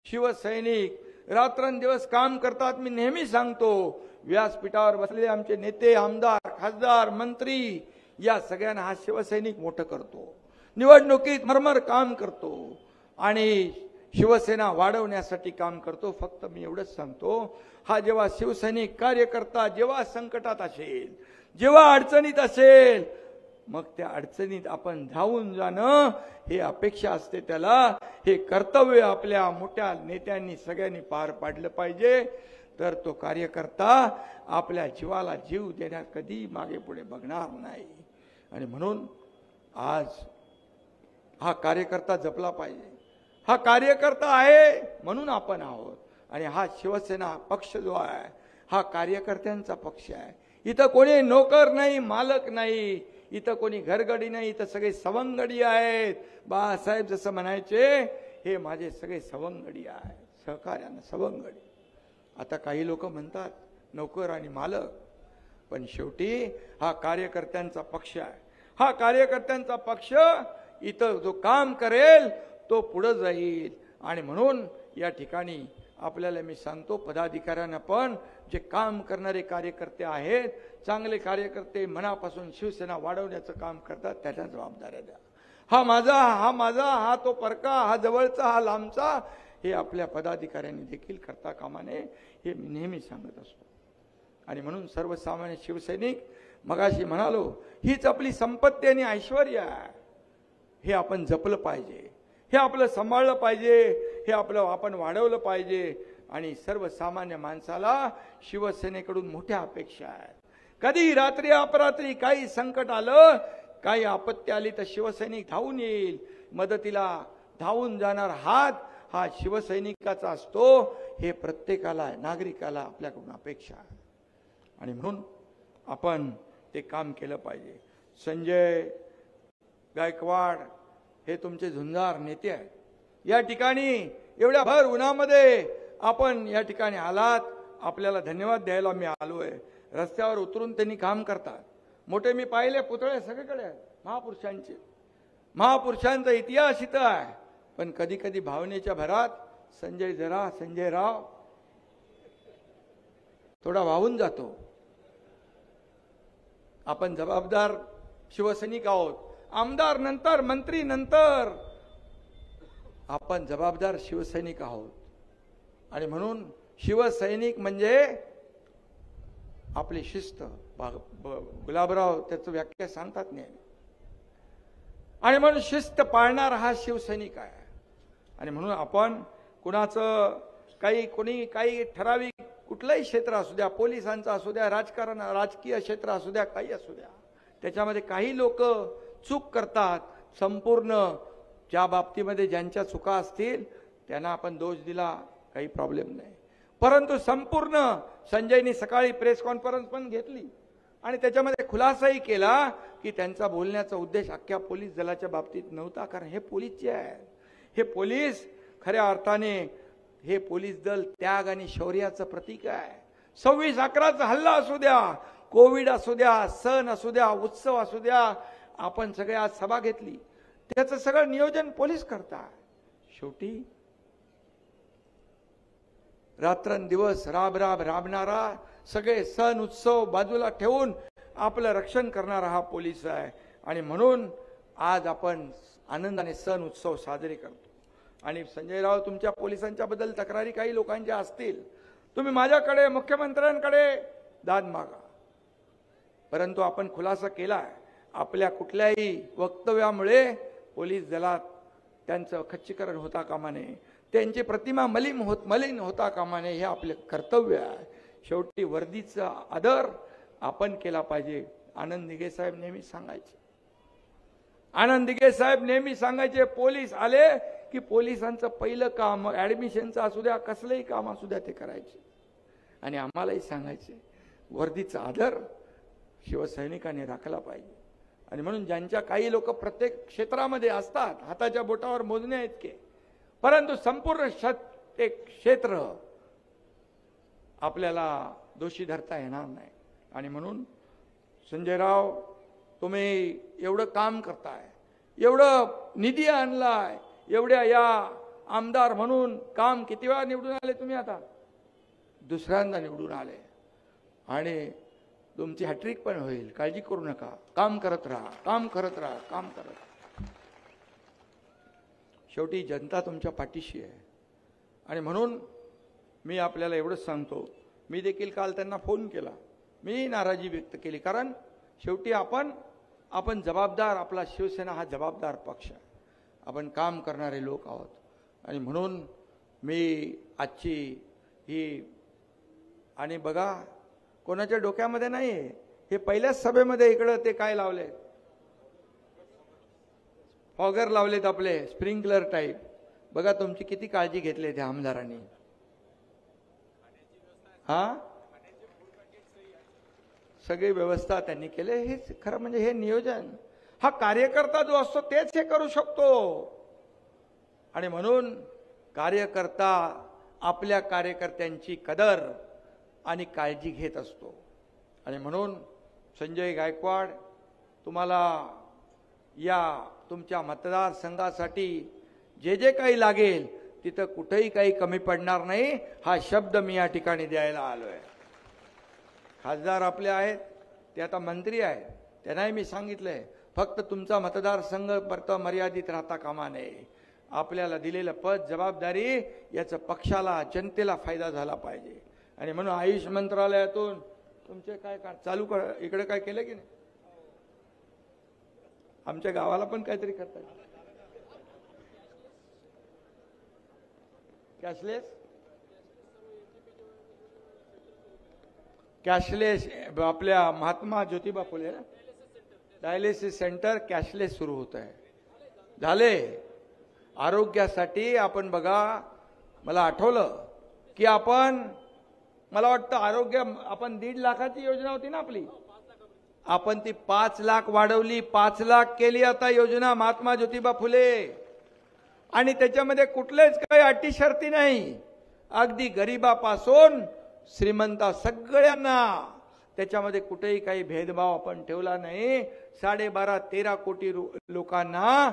शिवसैनिक रात्रंदिवस काम करतात. मी नेहमी सांगतो, व्यासपीठावर बसलेले आमचे नेते, आमदार, खासदार, मंत्री या सगळ्यांना हा शिवसैनिक मोठं करतो. निवडणुकीत मरमर काम करतो आणि शिवसेना वाढवण्यासाठी काम करतो. फक्त मी एवढंच सांगतो, हा जेव्हा शिवसैनिक कार्यकर्ता जेव्हा संकटात असेल, जेव्हा अडचणीत असेल, मग त्या अडचणीत आपण धावून जाणं हे अपेक्षा असते त्याला. हे कर्तव्य आपल्या मोठ्या नेत्यांनी सगळ्यांनी पार पाडलं पाहिजे. तर तो कार्यकर्ता आपल्या जीवाला जीव देण्यात कधी मागे पुढे बघणार नाही. आणि म्हणून आज हा कार्यकर्ता जपला पाहिजे. हा कार्यकर्ता आहे म्हणून आपण आहोत. आणि हा शिवसेना पक्ष जो आहे हा कार्यकर्त्यांचा पक्ष आहे. इथं कोणी नोकर नाही, मालक नाही, इथं कोणी घरगडी नाही, इथं सगळे सवंगडी आहेत. बाळासाहेब जसं म्हणायचे, हे माझे सगळे सवंगडी आहेत, सहकार्यानं सवंगडी. आता काही लोक म्हणतात नोकर आणि मालक, पण शेवटी हा कार्यकर्त्यांचा पक्ष आहे. हा कार्यकर्त्यांचा पक्ष इथं जो काम करेल तो पुढे जाईल. आणि म्हणून या ठिकाणी आपल्याला मी सांगतो, पदाधिकाऱ्यांना पण जे काम करणारे कार्यकर्ते आहेत, चांगले कार्यकर्ते मनापासून शिवसेना वाढवण्याचं काम करतात, त्याच्या जबाबदाऱ्या द्या. हा माझा, हा तो परका, हा जवळचा, हा लांबचा, हे आपल्या पदाधिकाऱ्यांनी देखील करता कामा नये, हे मी नेहमी सांगत असतो. आणि म्हणून सर्वसामान्य शिवसैनिक, मगाशी म्हणालो, हीच आपली संपत्ती आणि ऐश्वर्य आहे. हे आपण जपलं पाहिजे, हे आपलं सांभाळलं पाहिजे, हे आपलं आपण वाढवलं पाहिजे. आणि सर्वसामान्य माणसाला शिवसेनेकडून मोठ्या अपेक्षा आहेत. कधी रात्री अपरात्री काही संकट आलं, काही आपत्ती आली तर शिवसैनिक धावून येईल. मदतीला धावून जाणार हात हा शिवसैनिकाचा असतो. हे प्रत्येकाला, नागरिकाला आपल्याकडून अपेक्षा आहे. आणि म्हणून आपण ते काम केलं पाहिजे. संजय गायकवाड हे तुमचे झुंजार नेते आहेत. या ठिकाणी एवढ्या भर उन्हामध्ये आपण या ठिकाणी आलात, आपल्याला धन्यवाद द्यायला मी आलोय. रस्त्यावर उतरून त्यांनी काम करतात. मोठे मी पाहिले पुतळे सगळीकडे आहेत महापुरुषांचे. महापुरुषांचा इतिहास इथं आहे. पण कधी कधी भावनेच्या भरात संजयराव थोडा वाहून जातो. आपण जबाबदार शिवसैनिक आहोत. आमदार नंतर, मंत्री नंतर, आपण जबाबदार शिवसैनिक आहोत. आणि म्हणून शिवसैनिक म्हणजे आपली शिस्त. गुलाबराव त्याचं व्याख्या सांगतात नाही. आणि म्हणून शिस्त पाळणारा हा शिवसैनिक आहे. आणि म्हणून आपण कुणाचं कोणी काही ठराविक कुठलंही क्षेत्र असू द्या, पोलिसांचं असू द्या, राजकारण, राजकीय क्षेत्र असू द्या, काही असू द्या, त्याच्यामध्ये काही लोक चूक करतात. संपूर्ण ज्या बाबतीमध्ये ज्यांच्या चुका असतील त्यांना आपण दोष दिला, काही प्रॉब्लेम नाही. परंतु संपूर्ण संजयनी सकाळी प्रेस कॉन्फरन्स पण घेतली आणि त्याच्यामध्ये खुलासाही केला की त्यांचा बोलण्याचा उद्देश अख्ख्या पोलीस दलाच्या बाबतीत नव्हता. कारण हे पोलीस जे आहे, हे पोलीस खऱ्या अर्थाने हे पोलीस दल त्याग आणि शौर्याचं प्रतीक आहे. 26/11चा हल्ला असू द्या, कोविड असू द्या, सण असू द्या, उत्सव असू द्या, आपण सगळे आज सभा घेतली, त्याचं सगळं नियोजन पोलीस करतात. शेवटी रात्रंदिवस राबणारा, सगळे सण उत्सव बाजूला ठेवून आपलं रक्षण करणारा हा पोलीस आहे. आणि म्हणून आज आपण आनंदाने सण उत्सव साजरे करतो. आणि संजयराव, तुमच्या पोलिसांच्या बद्दल तक्रारी काही लोकांच्या असतील, तुम्ही माझ्याकडे, मुख्यमंत्र्यांकडे दाद मागा. परंतु आपण खुलासा केला, आपल्या कुठल्याही वक्तव्यामुळे पोलीस दलात त्यांचं खच्चीकरण होता कामा नये, त्यांची प्रतिमा मलिन होता कामा नये, हे आपले कर्तव्य आहे. शेवटी वर्दीचा आदर आपण केला पाहिजे. आनंद दिघे साहेब नेहमी सांगायचे, पोलीस आले की पोलिसांचं पहिलं काम ऍडमिशनचं असू द्या, कसलंही काम असू द्या, ते करायचे. आणि आम्हालाही सांगायचे, वर्दीचा आदर शिवसैनिकांनी राखला पाहिजे. आणि म्हणून ज्यांच्या काही लोक प्रत्येक क्षेत्रामध्ये असतात, हाताच्या बोटावर मोजण्या इतके, परंतु संपूर्ण क्षेत्र आपल्याला दोषी धरता येणार नाही. आणि म्हणून संजयराव, तुम्ही एवढं काम करताय, एवढं निधी आणलाय, एवढ्या या आमदार म्हणून काम किती वेळा निवडून आले तुम्ही? आता दुसऱ्यांदा निवडून आले आणि तुमची हॅट्रिक पण होईल, काळजी करू नका. काम करत राहा, काम करत राहा, काम करत राहा. शेवटी जनता तुमच्या पाठीशी आहे. आणि म्हणून मी आपल्याला एवढंच सांगतो, मी देखील काल त्यांना फोन केला, मी नाराजी व्यक्त केली, कारण शेवटी आपण जबाबदार, आपला शिवसेना हा जबाबदार पक्ष आहे, आपण काम करणारे लोक आहोत. आणि म्हणून मी आजची ही, आणि बघा कोणाच्या डोक्यामध्ये नाही आहे, हे पहिल्याच सभेमध्ये इकडं ते काय लावले, फॉगर लावलेत आपले स्प्रिंकलर टाईप. बघा तुमची किती काळजी घेतली त्या आमदारांनी. हा सगळी व्यवस्था त्यांनी केले. हेच खरं म्हणजे हे नियोजन, हा कार्यकर्ता जो असतो तेच हे करू शकतो. आणि म्हणून कार्यकर्ता आपल्या कार्यकर्त्यांची कदर आणि काळजी घेत असतो. आणि म्हणून संजय गायकवाड, तुम्हाला या तुमच्या मतदारसंघासाठी जे जे काही लागेल तिथं कुठेही काही कमी पडणार नाही, हा शब्द मी या ठिकाणी द्यायला आलोय. खासदार आपले आहेत, ते आता मंत्री आहेत, त्यांनाही मी सांगितलंय, फक्त तुमचा मतदारसंघ परत मर्यादित राहता कामा नये. आपल्याला दिलेलं पद, जबाबदारी याचा पक्षाला, जनतेला फायदा झाला पाहिजे. आणि म्हणून आयुष मंत्रालयातून तुमचे काय चालू इकडे काय केलं की नाही? आमच्या गावाला पण काहीतरी करतात. कॅशलेस आपल्या Mahatma Jyotiba Phule dialysis centre cashless सुरू होत आहे. झाले. आरोग्यासाठी आपण बघा, मला आठवलं की मला वाटतं आरोग्य, आपण 1.5 लाखाची योजना होती ना आपली, आपण ती 5 लाख वाढवली, 5 लाख केली आता योजना महात्मा ज्योतिबा फुले. आणि त्याच्यामध्ये कुठलेच काही अटी शर्ती नाही, अगदी गरीबापासून श्रीमंता सगळ्यांना, त्याच्यामध्ये कुठेही काही भेदभाव आपण ठेवला नाही. 12.5-13 कोटी लोकांना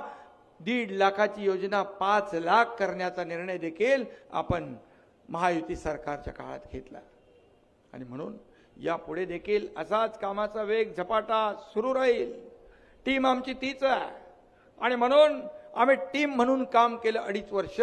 1.5 लाखाची योजना 5 लाख करण्याचा निर्णय देखील आपण महायुती सरकारच्या काळात घेतला. आणि म्हणून यापुढे देखील असाच कामाचा वेग झपाटा सुरू राहील. टीम आमची तीच आहे. आणि म्हणून आम्ही टीम म्हणून काम केलं 2.5 वर्ष,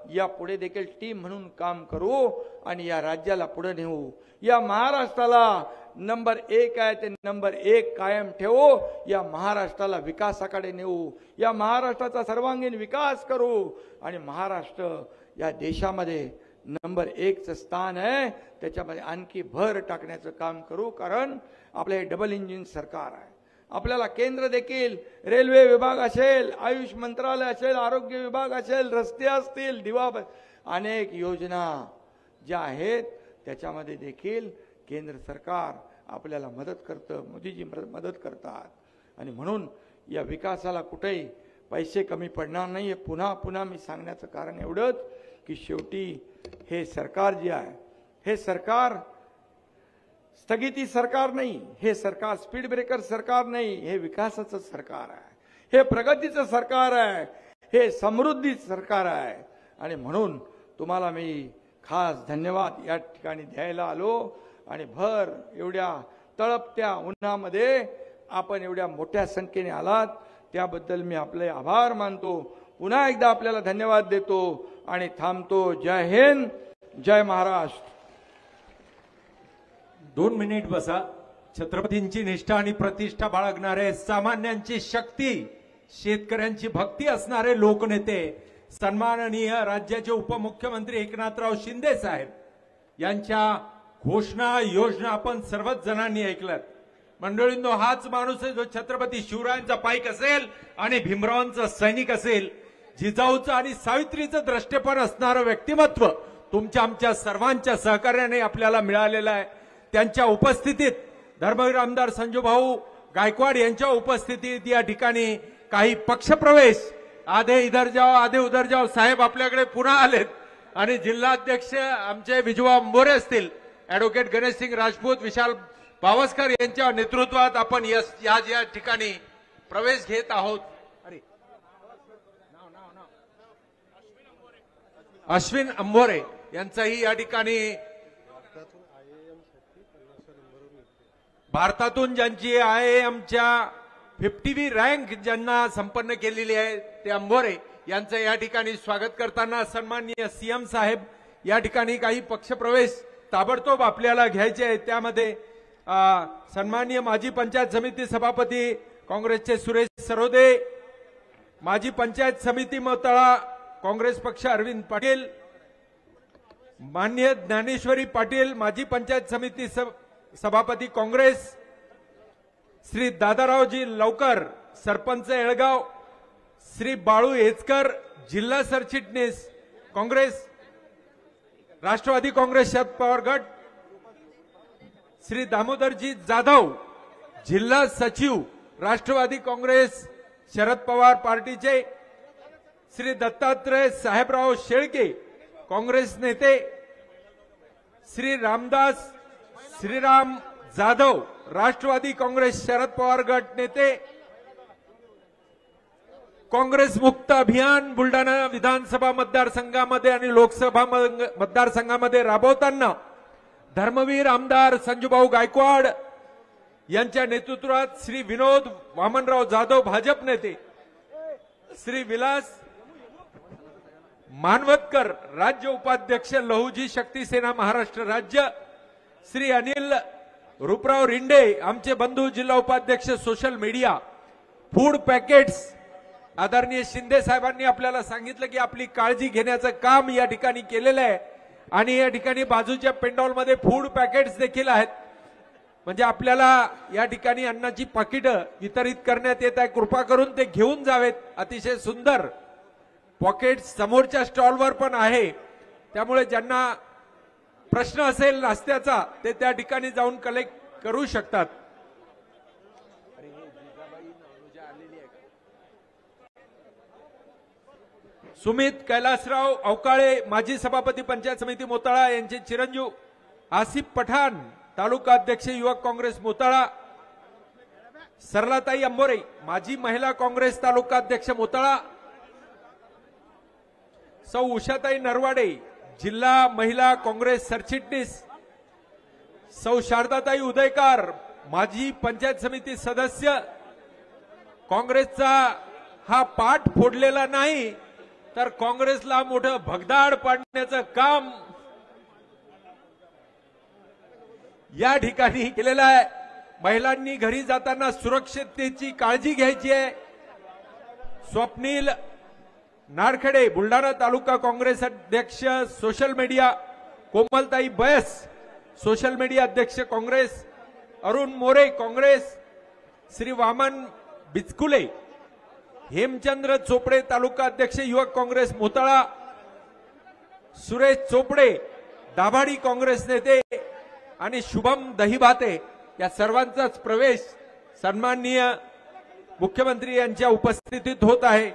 यापुढे देखील टीम म्हणून काम करू आणि या राज्याला पुढे नेऊ. या महाराष्ट्राला नंबर 1 आहे ते नंबर 1 कायम ठेवू. या महाराष्ट्राला विकासाकडे नेऊ. या महाराष्ट्राचा सर्वांगीण विकास करू. आणि महाराष्ट्र या देशामध्ये नंबर 1चं स्थान आहे, त्याच्यामध्ये आणखी भर टाकण्याचं काम करू. कारण आपलं हे डबल इंजिन सरकार आहे. आपल्याला केंद्र देखील रेल्वे विभाग असेल, आयुष मंत्रालय असेल, आरोग्य विभाग असेल, रस्ते असतील, दिवा, अनेक योजना ज्या आहेत त्याच्यामध्ये देखील केंद्र सरकार आपल्याला मदत करतं, मोदीजी मदत करतात. आणि म्हणून या विकासाला कुठेही पैसे कमी पडणार नाही. हे पुन्हा पुन्हा मी सांगण्याचं कारण एवढंच की शेवटी हे सरकार जे आहे, हे सरकार स्थगिती सरकार नाही, हे सरकार स्पीड ब्रेकर सरकार नाही, हे विकासाचं सरकार आहे, हे प्रगतीचं सरकार आहे, हे समृद्धीचं सरकार आहे. आणि म्हणून तुम्हाला मी खास धन्यवाद या ठिकाणी द्यायला आलो. आणि भर एवढ्या तळपत्या उन्हामध्ये आपण एवढ्या मोठ्या संख्येने आलात, त्याबद्दल मी आपले आभार मानतो. पुन्हा एकदा आपल्याला धन्यवाद देतो आणि थांबतो. जय हिंद, जय महाराष्ट्र. 2 मिनिट बसा. छत्रपतींची निष्ठा आणि प्रतिष्ठा बाळगणारे, सामान्यांची शक्ती, शेतकऱ्यांची भक्ती असणारे लोकनेते, सन्माननीय राज्याचे उपमुख्यमंत्री एकनाथराव शिंदे साहेब यांच्या घोषणा, योजना आपण सर्वच जणांनी ऐकल्यात. मंडळींनो, हाच माणूस आहे जो छत्रपती शिवरायांचा पाईक असेल आणि भीमरावांचा सैनिक असेल, जिजाऊचं आणि सावित्रीचं द्रष्टेपण असणारं व्यक्तिमत्व तुमच्या आमच्या सर्वांच्या सहकार्याने आपल्याला मिळालेलं आहे. त्यांच्या उपस्थितीत धर्मवीर आमदार संजूभाऊ गायकवाड यांच्या उपस्थितीत या ठिकाणी काही पक्षप्रवेश, आधे इधर जाओ आधे उधर जाओ साहेब आपल्याकडे पुन्हा आलेत. आणि जिल्हाध्यक्ष आमचे विजवा मोरे असतील, ऍडव्होकेट गणेशसिंग राजपूत, विशाल पावसकर यांच्या नेतृत्वात आपण या ठिकाणी प्रवेश घेत आहोत. अश्विन अंभोरे यांचाही या ठिकाणी भारतातून ज्यांची IIMच्या 50वी रँक ज्यांना संपन्न केलेली आहे ते अंभोरे यांचं या ठिकाणी स्वागत करताना सन्माननीय CM साहेब या ठिकाणी काही पक्षप्रवेश ताबडतोब आपल्याला घ्यायचे आहे। त्यामध्ये सन्माननीय माजी पंचायत समिती सभापती काँग्रेसचे सुरेश सरोदे, माजी पंचायत समिती मोताळा काँग्रेस पक्ष अरविंद पाटील, माननीय ज्ञानेश्वरी पाटील माजी पंचायत समिती सभापती काँग्रेस, श्री दादारावजी लवकर सरपंच येळगाव, श्री बाळू येचकर जिल्हा सरचिटणीस काँग्रेस राष्ट्रवादी काँग्रेस शरद पवार गट, श्री दामोदरजी जाधव जिल्हा सचिव राष्ट्रवादी काँग्रेस शरद पवार पार्टीचे, श्री दत्तात्रय साहेबराव शेळके काँग्रेस नेते, श्री रामदास श्रीराम जाधव राष्ट्रवादी काँग्रेस शरद पवार गट नेते, काँग्रेस मुक्त अभियान बुलढाणा विधानसभा मतदारसंघामध्ये आणि लोकसभा मतदारसंघामध्ये राबवताना धर्मवीर आमदार संजूभाऊ गायकवाड यांच्या नेतृत्वात श्री विनोद वामनराव जाधव भाजप नेते, श्री विलास मानवतकर राज्य उपाध्यक्ष लहुजी शक्ती सेना महाराष्ट्र राज्य, श्री अनिल रूपराव रिंडे आमचे बंधू जिल्हा उपाध्यक्ष सोशल मीडिया, फूड पॅकेट्स आदरणीय शिंदे साहेबांनी आपल्याला सांगितलं की आपली काळजी घेण्याचं काम या ठिकाणी केलेलं आहे आणि या ठिकाणी बाजूच्या पेंडॉलमध्ये फूड पॅकेट्स देखील आहेत, म्हणजे आपल्याला या ठिकाणी अन्नाची पाकिटं वितरित करण्यात येत आहे। कृपा करून ते घेऊन जावेत। अतिशय सुंदर पॉकेट्स समोरच्या स्टॉलवर पण आहे, त्यामुळे ज्यांना प्रश्न असेल नाश्त्याचा ते त्या ठिकाणी जाऊन कलेक्ट करू शकतात। सुमित कैलासराव अवकाळे माजी सभापती पंचायत समिती मोताळा यांचे चिरंजीव आसिफ पठाण तालुका अध्यक्ष युवक काँग्रेस मोताळा, सरलाताई अंबोरे माजी महिला काँग्रेस तालुका अध्यक्ष मोताळा, सौ उषाताई नरवाडे जिल्हा महिला काँग्रेस सरचिटणीस, सौ शारदाताई उदयकार माजी पंचायत समिती सदस्य। काँग्रेसचा हा पाठ फोडलेला नाही तर काँग्रेसला मोठं भगदाड पाडण्याचं काम या ठिकाणी केलेलं आहे। महिलांनी घरी जाताना सुरक्षिततेची काळजी घ्यायची आहे। स्वप्नील नारखेडे बुलढाणा तालुका काँग्रेस अध्यक्ष सोशल मीडिया, कोमलताई बैस सोशल मीडिया अध्यक्ष काँग्रेस, अरुण मोरे काँग्रेस, श्री वामन बिचकुले हेमचंद्र चोपडे तालुका अध्यक्ष युवक काँग्रेस मोताळा, सुरेश चोपडे दाभाडी काँग्रेस नेते आणि शुभम दहिबाते या सर्वांचाच प्रवेश सन्माननीय मुख्यमंत्री यांच्या उपस्थितीत होत आहे।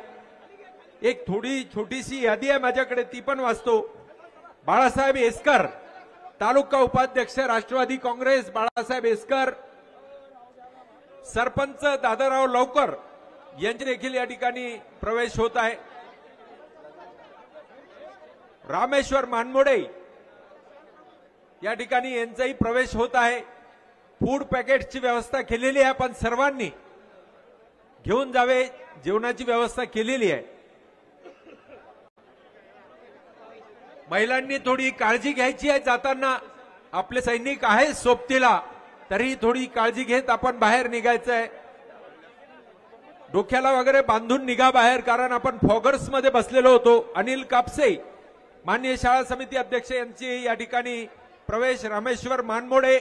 एक थोडी छोटीशी यादी आहे माझ्याकडे, ती पण वाचतो। बाळासाहेब येसकर तालुका उपाध्यक्ष राष्ट्रवादी काँग्रेस बाळासाहेब येसकर, सरपंच दादाराव लवकर यांचे देखील या ठिकाणी प्रवेश होत आहे। रामेश्वर मानमोडे या ठिकाणी यांचाही प्रवेश होत आहे। फूड पॅकेटची व्यवस्था केलेली आहे, पण सर्वांनी घेऊन जावे, जेवणाची व्यवस्था केलेली आहे। महिलांनी थोडी काळजी घ्यायची आहे जाताना। आपले सैनिक आहे सोबतीला, तरी थोडी काळजी घेत आपण बाहेर निघायचं आहे। डोक्याला वगैरे बांधून निघा बाहेर, कारण आपण फॉगर्स मध्ये बसलेलो होतो। अनिल कापसे माननीय शाळा समिती अध्यक्ष यांची या ठिकाणी प्रवेश, रामेश्वर मानमोडे